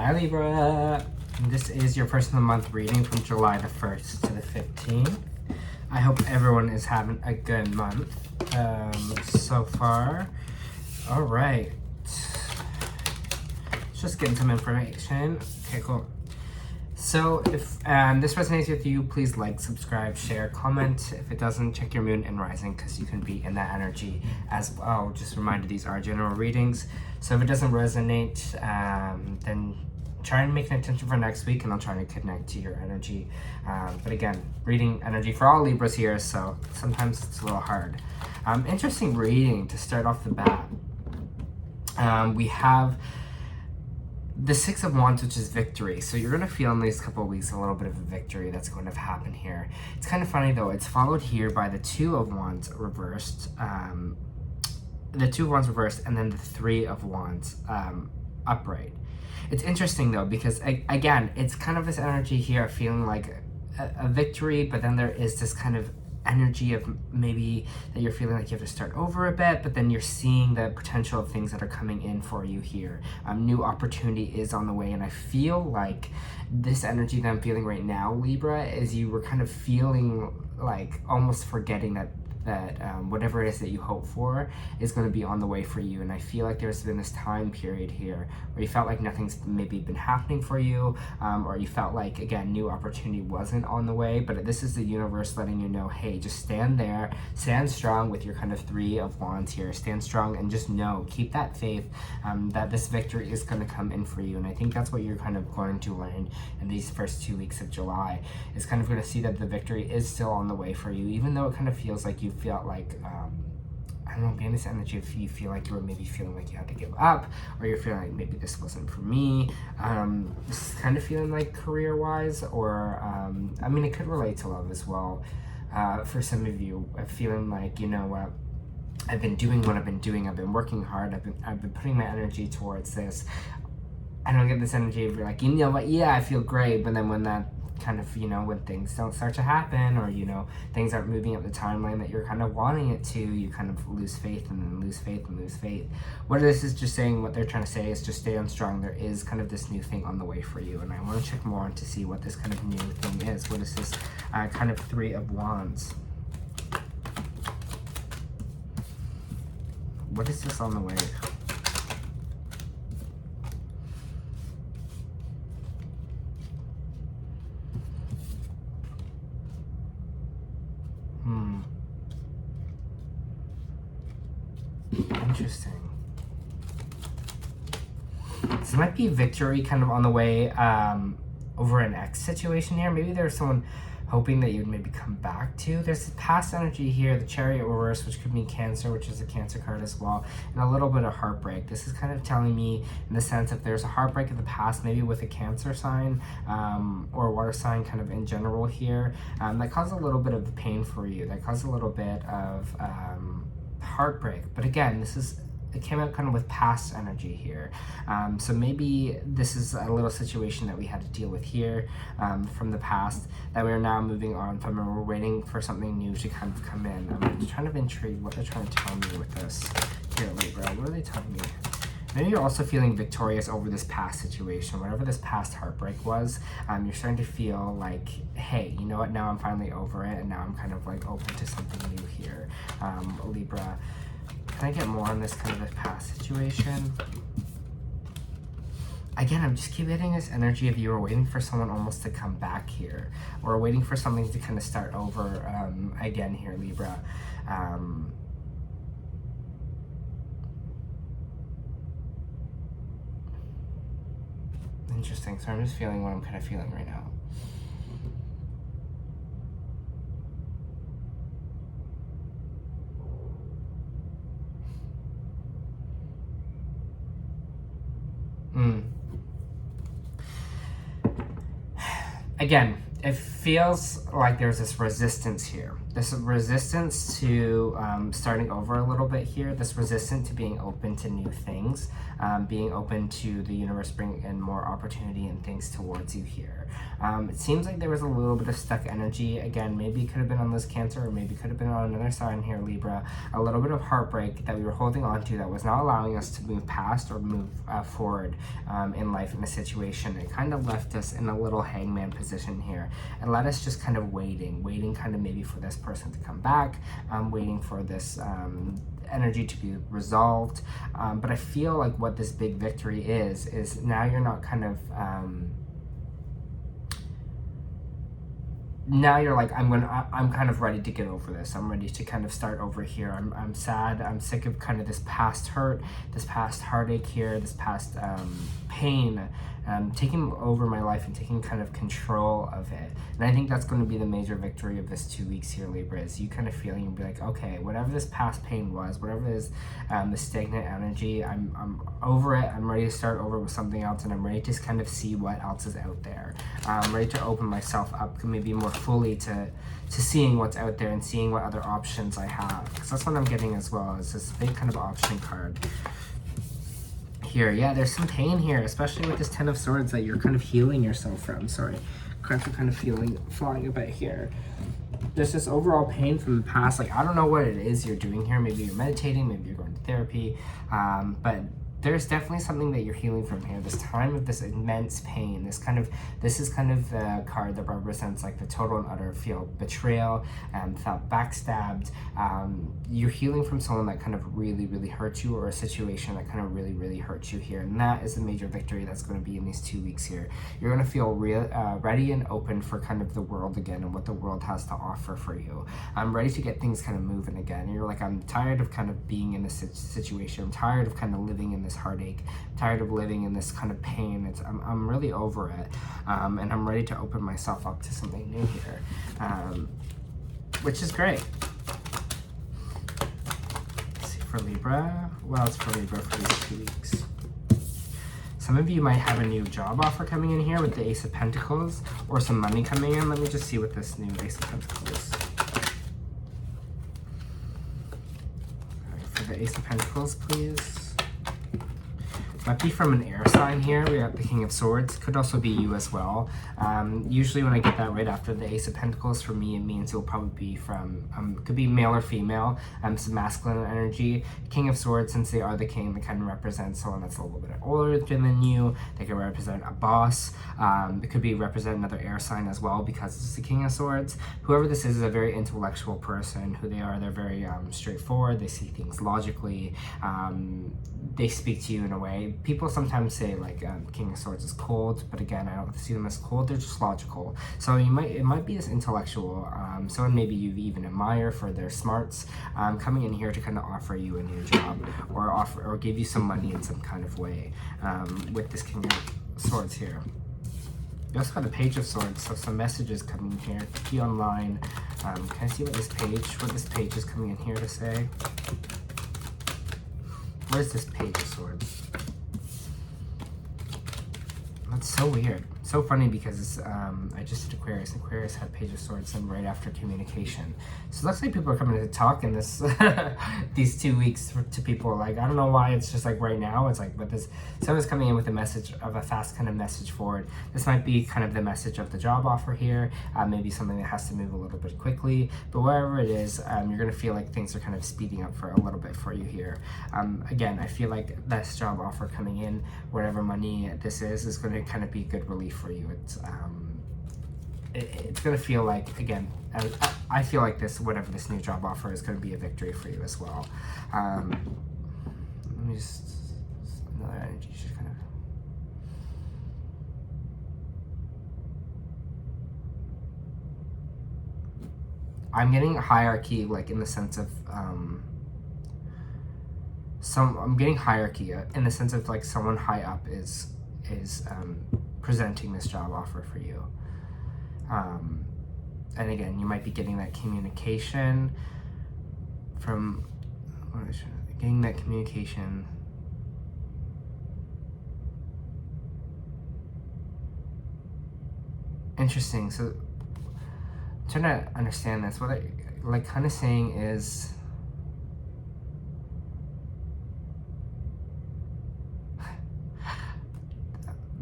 Hi Libra! This is your personal month reading from July the 1st to the 15th. I hope everyone is having a good month so far. Alright. Let's just get some information. Okay, cool. So if this resonates with you, please like, subscribe, share, comment. If it doesn't, check your moon and rising because you can be in that energy as well. Just a reminder, these are general readings. So if it doesn't resonate, then try and make an intention for next week and I'll try to connect to your energy. But again, reading energy for all Libras here, so sometimes it's a little hard. Interesting reading to start off the bat. We have the Six of Wands, which is victory. So you're going to feel in these couple of weeks a little bit of a victory that's going to happen here. It's kind of funny though, it's followed here by the Two of Wands reversed. The Two of Wands reversed and then the Three of Wands upright. It's interesting though, because again, it's kind of this energy here feeling like a victory, but then there is this kind of energy of maybe that you're feeling like you have to start over a bit, but then you're seeing the potential of things that are coming in for you here. New opportunity is on the way, and I feel like this energy that I'm feeling right now, Libra, is you were kind of feeling like almost forgetting that whatever it is that you hope for is going to be on the way for you. And I feel like there's been this time period here where you felt like nothing's maybe been happening for you, or you felt like, again, new opportunity wasn't on the way. But this is the universe letting you know, hey, just stand there, stand strong with your kind of Three of Wands here. Stand strong and just know, keep that faith that this victory is going to come in for you. And I think that's what you're kind of going to learn in these first 2 weeks of July, is kind of going to see that the victory is still on the way for you, even though it kind of feels like you felt like, I don't know, being this energy, if you feel like you were maybe feeling like you had to give up, or you're feeling like maybe this wasn't for me, this is kind of feeling like career-wise, or, I mean, it could relate to love as well. For some of you, feeling like, you know what, I've been doing what I've been doing, I've been working hard, I've been putting my energy towards this. I don't get this energy of like, you know what, yeah, I feel great, but then when that kind of, you know, when things don't start to happen, or, you know, things aren't moving up the timeline that you're kind of wanting it to, you kind of lose faith and then lose faith and lose faith. What this is just saying, what they're trying to say is just stay on strong. There is kind of this new thing on the way for you, and I want to check more on to see what this kind of new thing is. What is this kind of Three of Wands? What is this on the way? Interesting. This might be victory kind of on the way over an ex situation here. Maybe there's someone hoping that you'd maybe come back to. There's past energy here, the Chariot reverse, which could mean Cancer, which is a Cancer card as well, and a little bit of heartbreak. This is kind of telling me in the sense that there's a heartbreak in the past, maybe with a Cancer sign or a water sign kind of in general here, that caused a little bit of pain for you, that caused a little bit of heartbreak. But again, it came out kind of with past energy here. So maybe this is a little situation that we had to deal with here from the past that we're now moving on from, and we're waiting for something new to kind of come in. I'm kind of intrigued what they're trying to tell me with this here, Libra. What are they telling me? Maybe you're also feeling victorious over this past situation, whatever this past heartbreak was. You're starting to feel like, hey, you know what, now I'm finally over it, and now I'm kind of like open to something new here, Libra. Can I get more on this kind of a past situation? Again, I'm just keep getting this energy of you are waiting for someone almost to come back here, or waiting for something to kind of start over again here, Libra. Interesting. So I'm just feeling what I'm kind of feeling right now. Again, it feels like there's this resistance here. this resistance to starting over a little bit here, this resistance to being open to new things, being open to the universe bringing in more opportunity and things towards you here. It seems like there was a little bit of stuck energy. Again, maybe it could have been on this Cancer, or maybe it could have been on another sign here, Libra. A little bit of heartbreak that we were holding on to that was not allowing us to move past or move forward in life, in a situation. It kind of left us in a little hangman position here and let us just kind of waiting kind of maybe for this person to come back, waiting for this energy to be resolved. But I feel like what this big victory is now you're not kind of now you're like, I'm kind of ready to get over this. I'm ready to kind of start over here. I'm sad. I'm sick of kind of this past hurt, this past heartache here, this past pain, taking over my life and taking kind of control of it. And I think that's going to be the major victory of this 2 weeks here, Libra, is you kind of feeling and be like, okay, whatever this past pain was, whatever is the stagnant energy, I'm over it. I'm ready to start over with something else, and I'm ready to just kind of see what else is out there. I'm ready to open myself up maybe more fully to seeing what's out there and seeing what other options I have, because that's what I'm getting as well, is this big kind of option card here. Yeah, there's some pain here, especially with this Ten of Swords that you're kind of healing yourself from. Sorry, cards are kind of flying a bit here. There's this overall pain from the past. Like, I don't know what it is you're doing here. Maybe you're meditating, maybe you're going to therapy, but there's definitely something that you're healing from here. This time of this immense pain, this is kind of the card that represents like the total and utter betrayal, felt backstabbed. You're healing from someone that kind of really hurt you, or a situation that kind of really hurt you here. And that is the major victory that's going to be in these 2 weeks here. You're going to feel ready and open for kind of the world again and what the world has to offer for you. I'm ready to get things kind of moving again. And you're like, I'm tired of kind of being in this situation. I'm tired of kind of living in this heartache, tired of living in this kind of pain. I'm really over it, and I'm ready to open myself up to something new here, which is great. Let's see, for Libra, what else for Libra for these 2 weeks? Some of you might have a new job offer coming in here with the Ace of Pentacles, or some money coming in. Let me just see what this new Ace of Pentacles is. All right, for the Ace of Pentacles, please. Might be from an air sign here. We have the King of Swords. Could also be you as well. Usually when I get that right after the Ace of Pentacles, for me, it means it'll probably be from, could be male or female, some masculine energy. King of Swords, since they are the king, they kind of represent someone that's a little bit older than you. They could represent a boss. It could be represent another air sign as well, because it's the King of Swords. Whoever this is a very intellectual person. Who they are, they're very straightforward. They see things logically. They speak to you in a way. People sometimes say like King of Swords is cold, but again, I don't see them as cold. They're just logical. So it might be this intellectual, someone maybe you even admire for their smarts, coming in here to kind of offer you a new job, or give you some money in some kind of way, with this King of Swords here. You also got the Page of Swords, so some messages coming in here. Be online. Can I see what this page is coming in here to say? What is this Page of Swords? That's so weird. So funny, because I just did Aquarius. Aquarius had Page of Swords and right after communication. So it looks like people are coming to talk in this these 2 weeks to people. Like, I don't know why it's just like right now. It's like, but someone's coming in with a message of a fast kind of message forward. This might be kind of the message of the job offer here. Maybe something that has to move a little bit quickly. But wherever it is, you're going to feel like things are kind of speeding up for a little bit for you here. Again, I feel like this job offer coming in, whatever money this is going to kind of be good relief for you. It's gonna feel like, again, I feel like whatever this new job offer is gonna be a victory for you as well. Let me just, another energy just kind of. I'm getting hierarchy, like in the sense of I'm getting hierarchy in the sense of like someone high up is presenting this job offer for you. And again, you might be getting that communication from, getting that communication. Interesting. So trying to understand this. What I like kind of saying is,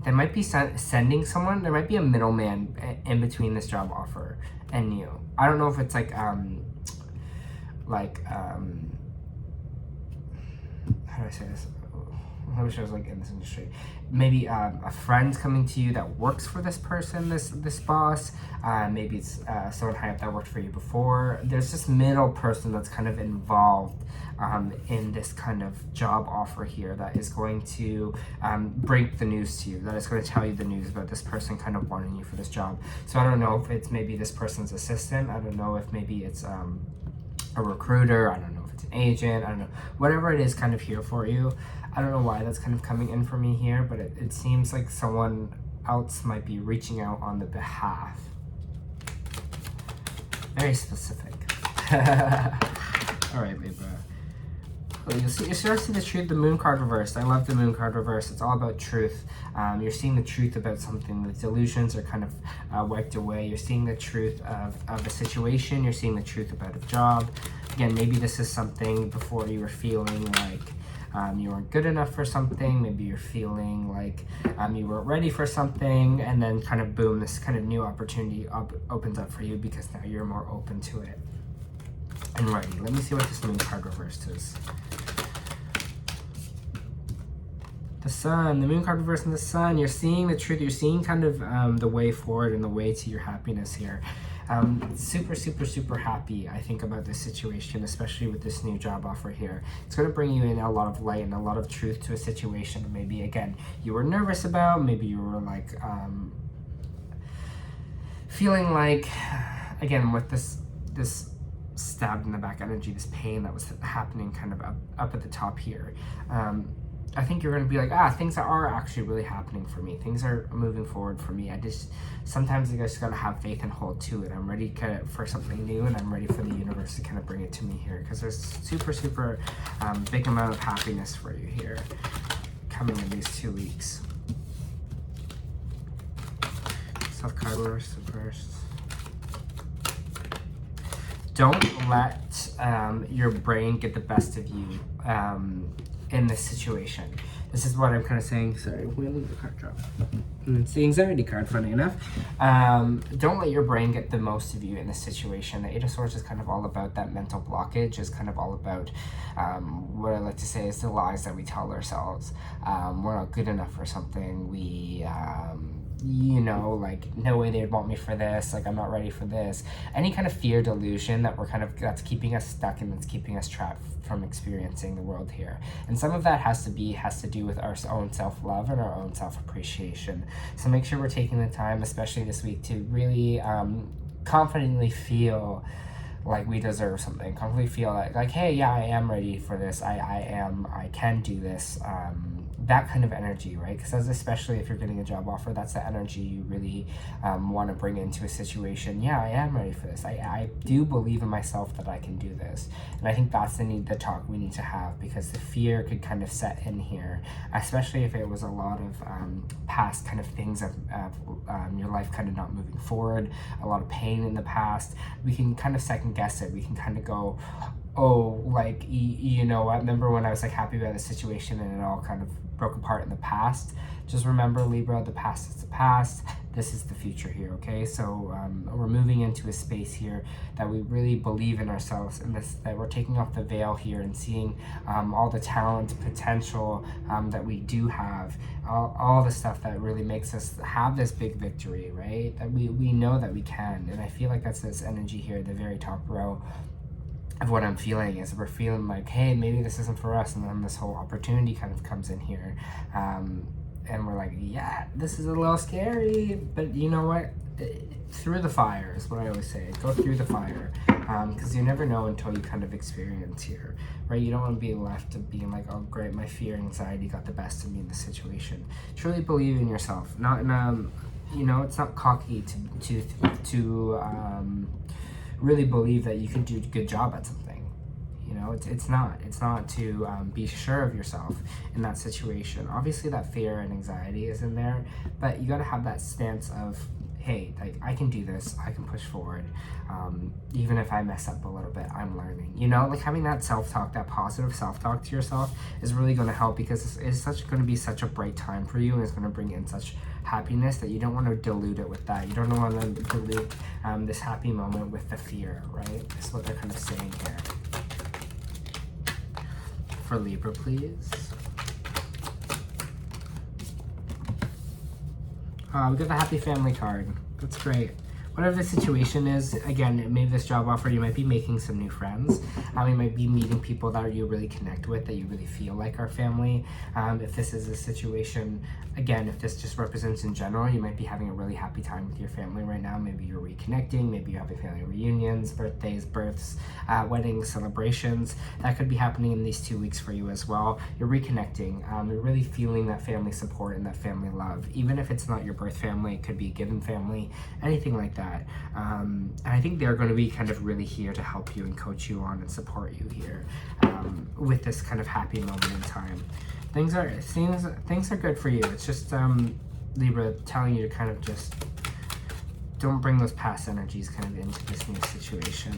they might be sending someone, there might be a middleman in between this job offer and you. I don't know if it's like, how do I say this? I wish I was like in this industry. Maybe a friend's coming to you that works for this person, this boss. Maybe it's someone high up that worked for you before. There's this middle person that's kind of involved in this kind of job offer here that is going to break the news to you, that is going to tell you the news about this person kind of wanting you for this job. So I don't know if it's maybe this person's assistant. I don't know if maybe it's a recruiter. I don't know if it's an agent. I don't know. Whatever it is kind of here for you. I don't know why that's kind of coming in for me here, but it seems like someone else might be reaching out on the behalf. Very specific. All right, Libra. Well, you start to see the truth, the moon card reversed. I love the moon card reversed. It's all about truth. You're seeing the truth about something. The delusions are kind of wiped away. You're seeing the truth of a situation. You're seeing the truth about a job. Again, maybe this is something before you were feeling like you weren't good enough for something. Maybe you're feeling like you weren't ready for something, and then kind of boom, this kind of new opportunity opens up for you because now you're more open to it and ready. Let me see what this moon card reversed is. The sun, the moon card reversed and the sun. You're seeing the truth. You're seeing kind of the way forward and the way to your happiness here. Super, super, super happy, I think, about this situation, especially with this new job offer here. It's going to bring you in a lot of light and a lot of truth to a situation maybe, again, you were nervous about. Maybe you were like feeling like, again, with this stabbed in the back energy, this pain that was happening kind of up at the top here. I think you're going to be like, things are actually really happening for me. Things are moving forward for me. Sometimes I just got to have faith and hold to it. I'm ready for something new, and I'm ready for the universe to kind of bring it to me here, because there's super, super big amount of happiness for you here coming in these 2 weeks. South card reversed. Don't let your brain get the best of you in this situation. This is what I'm kind of saying. Sorry, we'll leave the card drop. It's the anxiety card, funny enough. Don't let your brain get the most of you in this situation. The Eight of Swords is kind of all about that mental blockage, is kind of all about what I like to say is the lies that we tell ourselves. We're not good enough for something. We like, no way they'd want me for this, like, I'm not ready for this. Any kind of fear delusion that's keeping us stuck and that's keeping us trapped from experiencing the world here. And some of that has to do with our own self-love and our own self-appreciation. So make sure we're taking the time, especially this week, to really confidently feel like we deserve something. Confidently feel like, hey, yeah, I am ready for this. I can do this. That kind of energy, right? Because especially if you're getting a job offer, that's the energy you really want to bring into a situation. Yeah, I am ready for this. I do believe in myself that I can do this. And I think that's the talk we need to have, because the fear could kind of set in here, especially if it was a lot of past kind of things of your life kind of not moving forward, a lot of pain in the past. We can kind of second guess it. We can kind of go, oh, like, you know what, remember when I was like happy about the situation and it all kind of broke apart in the past? Just remember, Libra, the past is the past. This is the future here, okay? So we're moving into a space here that we really believe in ourselves, and that we're taking off the veil here and seeing all the talent, potential that we do have, all the stuff that really makes us have this big victory, right? That we know that we can. And I feel like that's this energy here at the very top row of what I'm feeling. Is we're feeling like, hey, maybe this isn't for us, and then this whole opportunity kind of comes in here, and we're like, yeah, this is a little scary, but you know what, through the fire is what I always say. Go through the fire, because you never know until you kind of experience here, right? You don't want to be left of being like, oh great, my fear, anxiety got the best of me in this situation. Truly believe in yourself. Not in it's not cocky to really believe that you can do a good job at something. It's not to be sure of yourself in that situation. Obviously that fear and anxiety is in there, but you got to have that stance of, hey, like, I can do this, I can push forward. Even if I mess up a little bit, I'm learning. You know, like having that self-talk, that positive self-talk to yourself is really going to help, because it's going to be such a bright time for you, and it's going to bring in such happiness that you don't want to dilute it with that. You don't want to dilute this happy moment with the fear, right? That's what they're kind of saying here. For Libra, please. We got the happy family card. That's great. Whatever the situation is, again, maybe this job offer, you might be making some new friends. You might be meeting people that you really connect with, that you really feel like are family. If this is a situation, again, if this just represents in general, you might be having a really happy time with your family right now. Maybe you're reconnecting, maybe you're having family reunions, birthdays, births, weddings, celebrations. That could be happening in these 2 weeks for you as well. You're reconnecting. You're really feeling that family support and that family love. Even if it's not your birth family, it could be a given family, anything like that. And I think they're going to be kind of really here to help you and coach you on and support you here with this kind of happy moment in time. Things are good for you. It's just Libra telling you to kind of just don't bring those past energies kind of into this new situation.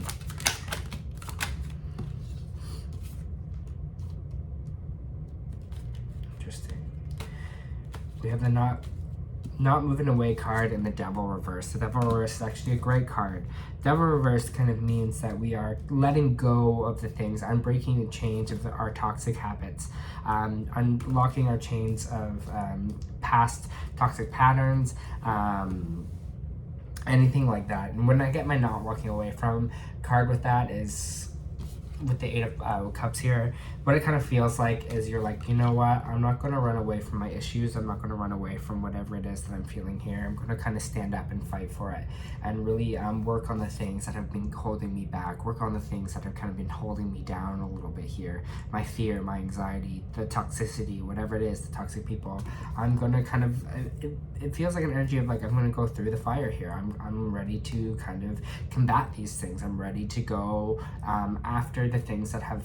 Interesting. We have the not moving away card and the devil reverse. The devil reverse is actually a great card. Devil reverse kind of means that we are letting go of the things, unbreaking the chains of our toxic habits, unlocking our chains of past toxic patterns, anything like that. And when I get my not walking away from card with that is with the 8 of Cups here, what it kind of feels like is you're like, you know what, I'm not going to run away from my issues. I'm not going to run away from whatever it is that I'm feeling here. I'm going to kind of stand up and fight for it, and really work on the things that have been holding me back, work on the things that have kind of been holding me down a little bit here. My fear, my anxiety, the toxicity, whatever it is, the toxic people. I'm going to kind of, it feels like an energy of like, I'm going to go through the fire here. I'm ready to kind of combat these things. I'm ready to go after the things that have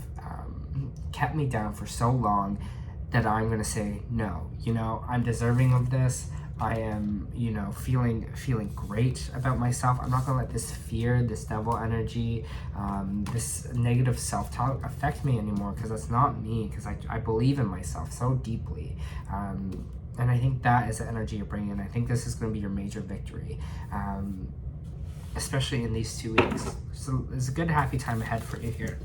kept me down for so long, that I'm going to say, no, you know, I'm deserving of this. I am, you know, feeling great about myself. I'm not going to let this fear, this devil energy, this negative self-talk affect me anymore, because that's not me, because I believe in myself so deeply. And I think that is the energy you're bringing in. I think this is going to be your major victory, especially in these 2 weeks. So it's a good, happy time ahead for you here.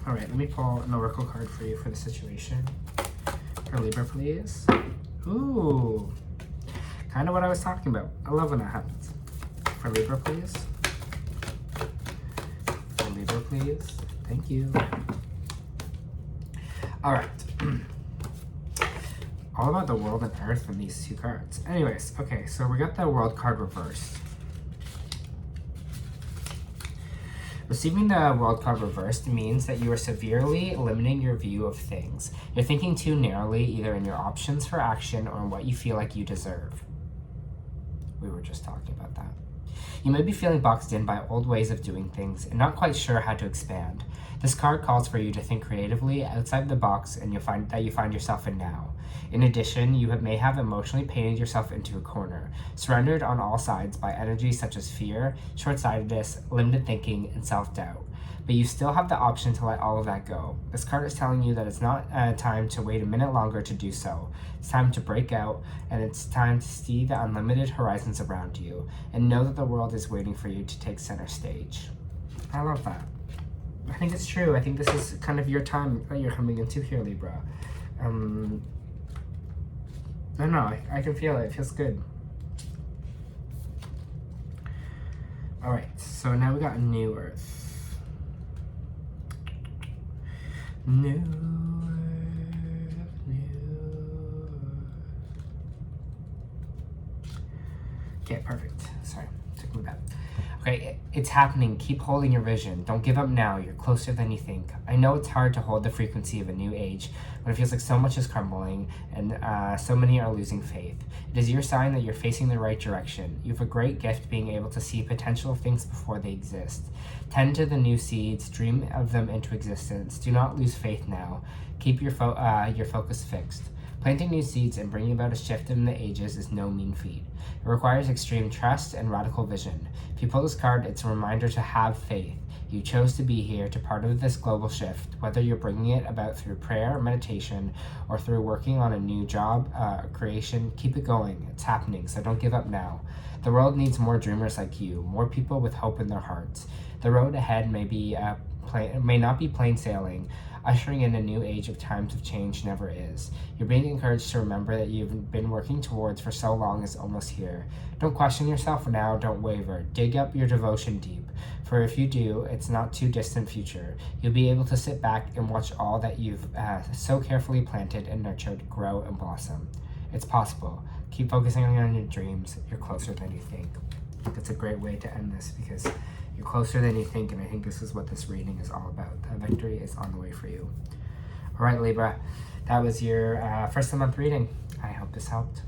All right, let me pull an oracle card for you for the situation. For Libra, please. Ooh, kind of what I was talking about. I love when that happens. For Libra, please. For Libra, please. Thank you. All right. All about the world and earth in these 2 cards. Anyways, okay, so we got the world card reversed. Receiving the world card reversed means that you are severely limiting your view of things. You're thinking too narrowly, either in your options for action or in what you feel like you deserve. We were just talking about that. You may be feeling boxed in by old ways of doing things and not quite sure how to expand. This card calls for you to think creatively outside the box, and you find yourself in now. In addition, you may have emotionally painted yourself into a corner, surrounded on all sides by energies such as fear, short-sightedness, limited thinking, and self-doubt. But you still have the option to let all of that go. This card is telling you that it's not time to wait a minute longer to do so. It's time to break out, and it's time to see the unlimited horizons around you, and know that the world is waiting for you to take center stage. I love that. I think it's true. I think this is kind of your time that you're coming into here, Libra. I don't know, I can feel it. It feels good. All right, so now we got a new earth. New earth, new earth. Okay, perfect. Sorry, took me back. Okay, it's happening. Keep holding your vision. Don't give up now. You're closer than you think. I know it's hard to hold the frequency of a new age, but it feels like so much is crumbling and so many are losing faith. It is your sign that you're facing the right direction. You have a great gift being able to see potential of things before they exist. Tend to the new seeds. Dream of them into existence. Do not lose faith now. Keep your focus fixed. Planting new seeds and bringing about a shift in the ages is no mean feat. It requires extreme trust and radical vision. If you pull this card, it's a reminder to have faith. You chose to be here to part of this global shift, whether you're bringing it about through prayer, meditation, or through working on a new job, creation. Keep it going. It's happening, so don't give up now. The world needs more dreamers like you, more people with hope in their hearts. The road ahead may not be plain sailing. Ushering in a new age of times of change never is. You're being encouraged to remember that you've been working towards for so long is almost here. Don't question yourself now, don't waver. Dig up your devotion deep. For if you do, it's not too distant future. You'll be able to sit back and watch all that you've so carefully planted and nurtured grow and blossom. It's possible. Keep focusing on your dreams. You're closer than you think. I think it's a great way to end this because you're closer than you think, and I think this is what this reading is all about. The victory is on the way for you. All right, Libra, that was your first of the month reading. I hope this helped.